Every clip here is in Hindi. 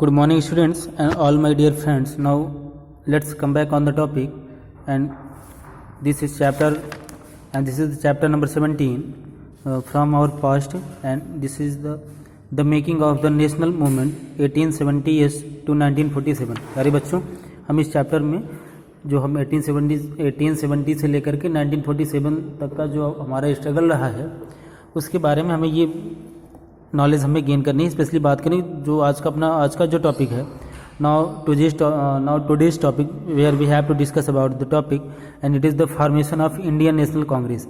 Good morning, students and all my dear friends. Now let's come back on the topic, and this is the chapter number 17 from our past, and this is the making of the national movement 1870s to 1947. प्यारे बच्चों, हम इस चैप्टर में जो हम 1870 से लेकर के 1947 तक का जो हमारा स्ट्रगल रहा है उसके बारे में हमें ये नॉलेज हमें गेन करनी है। स्पेशली बात करें जो आज का जो टॉपिक है, now today's topic where we have to discuss about the topic and it is the formation of Indian National Congress.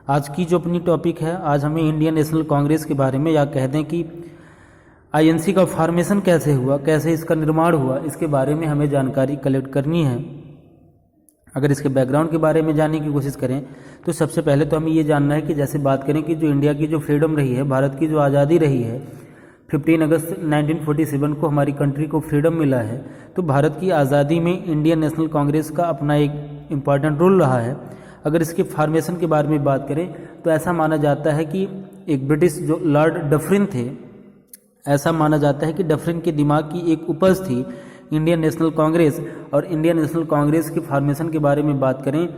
आज की जो अपनी टॉपिक है, आज हमें इंडियन नेशनल कांग्रेस के बारे में, या कह दें कि आईएनसी का फॉर्मेशन कैसे हुआ, कैसे इसका निर्माण हुआ, इसके बारे में हमें जानकारी कलेक्ट करनी है। अगर इसके बैकग्राउंड के बारे में जानने की कोशिश करें तो सबसे पहले तो हमें ये जानना है कि जैसे बात करें कि जो इंडिया की जो फ्रीडम रही है, भारत की जो आज़ादी रही है, 15 अगस्त 1947 को हमारी कंट्री को फ्रीडम मिला है, तो भारत की आज़ादी में इंडियन नेशनल कांग्रेस का अपना एक इम्पॉर्टेंट रोल रहा है। अगर इसके फॉर्मेशन के बारे में बात करें तो ऐसा माना जाता है कि एक ब्रिटिश जो लॉर्ड डफरिन थे, ऐसा माना जाता है कि डफरिन के दिमाग की एक उपज थी इंडियन नेशनल कांग्रेस। और इंडियन नेशनल कांग्रेस के फॉर्मेशन के बारे में बात करें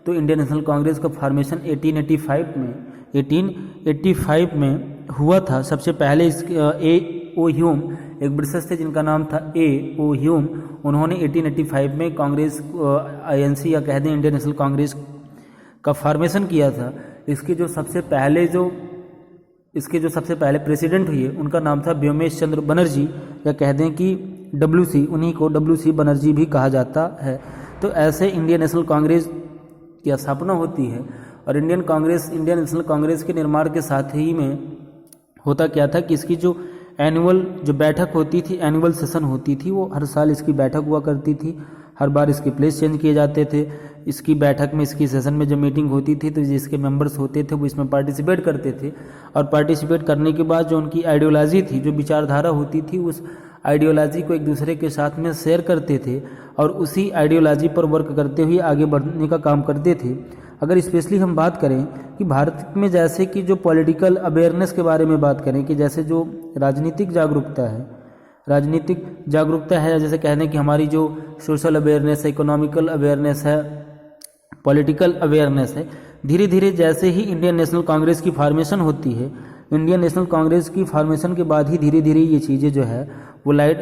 तो इंडियन नेशनल कांग्रेस का फॉर्मेशन 1885 में हुआ था। सबसे पहले ए ओ ह्यूम, एक ब्रिटिश थे जिनका नाम था ए ओ ह्यूम, उन्होंने 1885 में कांग्रेस आईएनसी या कह दें इंडियन नेशनल कांग्रेस का फॉर्मेशन किया था। इसके जो सबसे पहले प्रेसिडेंट हुए उनका नाम था व्योमेश चंद्र बनर्जी, या कह दें कि WC, उन्हीं को WC बनर्जी भी कहा जाता है। तो ऐसे इंडियन नेशनल कांग्रेस की स्थापना होती है। और इंडियन नेशनल कांग्रेस के निर्माण के साथ ही में होता क्या था कि इसकी जो एनुअल जो बैठक होती थी, एनुअल सेशन होती थी, वो हर साल इसकी बैठक हुआ करती थी। हर बार इसके प्लेस चेंज किए जाते थे। इसकी बैठक में, इसकी सेशन में जब मीटिंग होती थी तो जिसके मेंबर्स होते थे वो इसमें पार्टिसिपेट करते थे। और पार्टिसिपेट करने के बाद जो उनकी आइडियोलॉजी थी, जो विचारधारा होती थी, उस आइडियोलॉजी को एक दूसरे के साथ में शेयर करते थे और उसी आइडियोलॉजी पर वर्क करते हुए आगे बढ़ने का काम करते थे। अगर स्पेशली हम बात करें कि भारत में जैसे कि जो पॉलिटिकल अवेयरनेस के बारे में बात करें कि जैसे जो राजनीतिक जागरूकता है, जैसे कह दें कि हमारी जो सोशल अवेयरनेस है, इकोनॉमिकल अवेयरनेस है, पॉलिटिकल अवेयरनेस है, धीरे धीरे जैसे ही इंडियन नेशनल कांग्रेस की फॉर्मेशन होती है, इंडियन नेशनल कांग्रेस की फॉर्मेशन के बाद ही धीरे धीरे ये चीज़ें जो है वो लाइट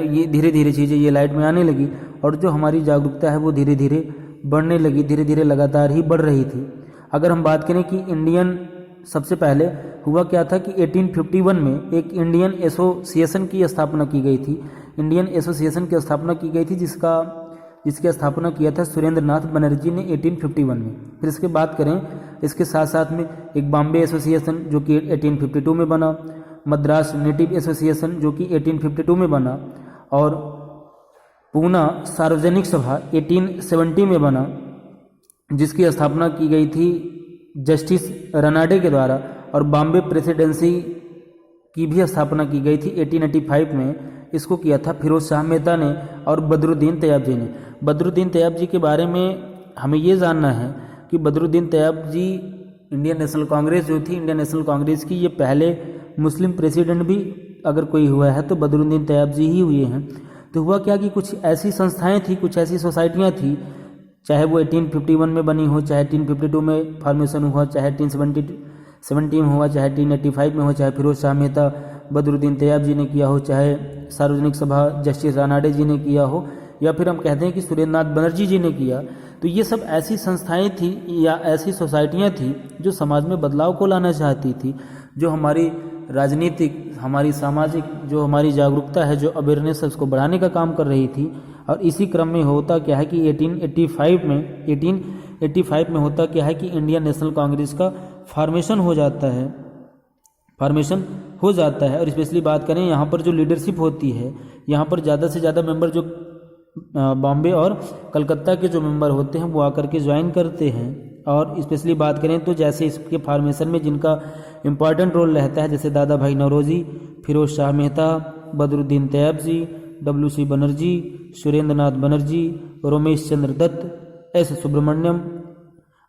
में आने लगी और जो हमारी जागरूकता है वो धीरे धीरे बढ़ने लगी, धीरे धीरे लगातार ही बढ़ रही थी। अगर हम बात करें कि इंडियन, सबसे पहले हुआ क्या था कि 1851 में एक इंडियन एसोसिएशन की स्थापना की गई थी। इंडियन एसोसिएशन की स्थापना की गई थी जिसकी स्थापना किया था सुरेंद्र नाथ बनर्जी ने 1851 में। फिर इसके बात करें, इसके साथ साथ में एक बॉम्बे एसोसिएशन जो कि 1852 में बना, मद्रास नेटिव एसोसिएशन जो कि 1852 में बना, और पूना सार्वजनिक सभा 1870 में बना, जिसकी स्थापना की गई थी जस्टिस रनाडे के द्वारा। और बॉम्बे प्रेसिडेंसी की भी स्थापना की गई थी 1885 में। इसको किया था फिरोज शाह मेहता ने और बदरुद्दीन तैयब जी ने। बदरुद्दीन तैयब जी के बारे में हमें ये जानना है कि बदरुद्दीन तैयब जी, इंडियन नेशनल कांग्रेस जो थी, इंडियन नेशनल कांग्रेस की ये पहले मुस्लिम प्रेसिडेंट भी अगर कोई हुआ है तो बदरुद्दीन तैयब जी ही हुए हैं। तो हुआ क्या कि कुछ ऐसी संस्थाएं थी, कुछ ऐसी सोसाइटियां थी, चाहे वो 1851 में बनी हो, चाहे 1852 में फॉर्मेशन हुआ, चाहे 1870 में हुआ, चाहे 1885 में हो, चाहे फिरोज शाह मेहता बदरुद्दीन तैयब जी ने किया हो, चाहे सार्वजनिक सभा जस्टिस रानाडे जी ने किया हो, या फिर हम कहते हैं कि सुरेंद्र नाथ बनर्जी जी ने किया। तो ये सब ऐसी संस्थाएं थी या ऐसी सोसाइटियां थी जो समाज में बदलाव को लाना चाहती थी, जो हमारी राजनीतिक, हमारी सामाजिक, जो हमारी जागरूकता है, जो अवेयरनेस है, उसको बढ़ाने का काम कर रही थी। और इसी क्रम में होता क्या है कि 1885 में होता क्या है कि इंडियन नेशनल कांग्रेस का फॉर्मेशन हो जाता है। और स्पेशली बात करें यहाँ पर जो लीडरशिप होती है, यहाँ पर ज़्यादा से ज़्यादा मेंबर जो बॉम्बे और कलकत्ता के जो मेंबर होते हैं वो आकर के ज्वाइन करते हैं। और स्पेशली बात करें तो जैसे इसके फॉर्मेशन में जिनका इम्पॉर्टेंट रोल रहता है, जैसे दादा भाई नौरोजी, फिरोज शाह मेहता, बदरुद्दीन तैयब जी, WC बनर्जी, सुरेंद्र नाथ बनर्जी, रोमेश चंद्र दत्त, S सुब्रमण्यम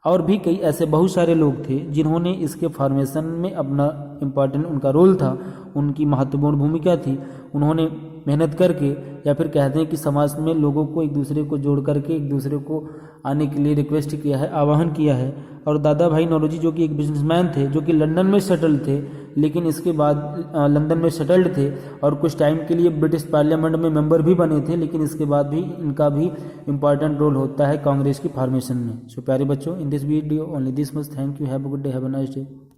और भी कई ऐसे बहुत सारे लोग थे जिन्होंने इसके फॉर्मेशन में अपना इम्पॉर्टेंट उनका रोल था, उनकी महत्वपूर्ण भूमिका थी। उन्होंने मेहनत करके या फिर कहते हैं कि समाज में लोगों को एक दूसरे को जोड़ करके एक दूसरे को आने के लिए रिक्वेस्ट किया है, आह्वान किया है। और दादा भाई नौरोजी जो कि एक बिजनेसमैन थे, जो कि लंदन में सेटल थे, लेकिन इसके बाद लंदन में सेटल्ड थे और कुछ टाइम के लिए ब्रिटिश पार्लियामेंट में मेंबर भी बने थे, लेकिन इसके बाद भी इनका भी इम्पॉर्टेंट रोल होता है कांग्रेस की फॉर्मेशन में। सो प्यारे बच्चों, in this video only this much. Thank you, have a good day, have a nice day.